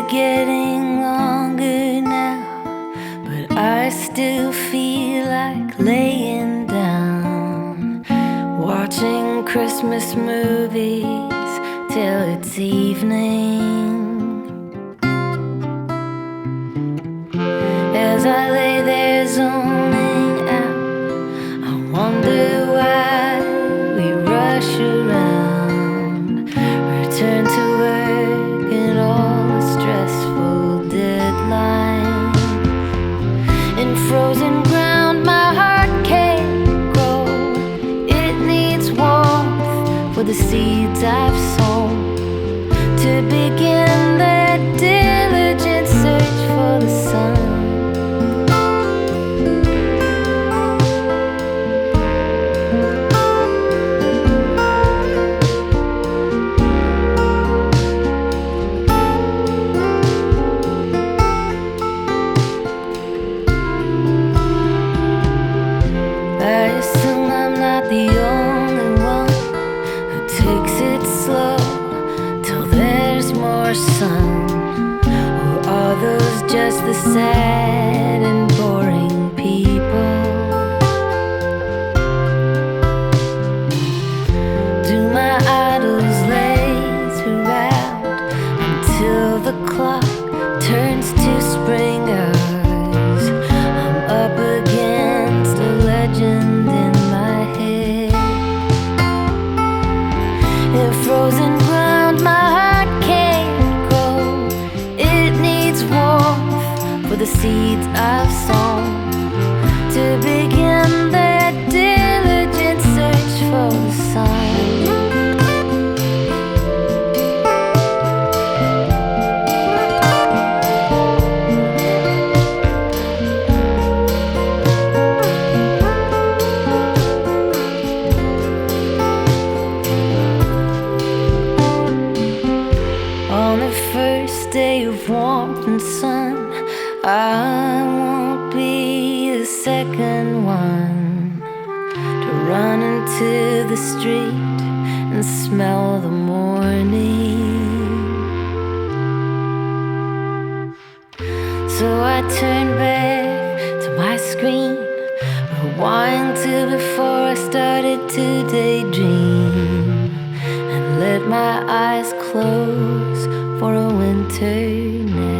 getting longer now, but I still feel like laying down, watching Christmas movies till it's evening. As I lay there zoning out, I wonder why we rush around, return to work and all the stressful deadlines. In frozen ground my heart can't grow. It needs warmth for the seeds I've sown, to begin that diligent search for the sun. I assume I'm not the only one who takes it slow till there's more sun. Or are those just the sad and boring people? Do my idols laser out until the clock turns to spring hours? I'm up against a legend in my head. In frozen ground my heart can't grow. It needs warmth for the seeds I've sown, to begin that diligent search for the sun. On the first day of warmth and sun, I won't be the second one to run into the street and smell the morning. So I turn back to my screen, rewind to before I started to daydream, and let my eyes close for a winter nap.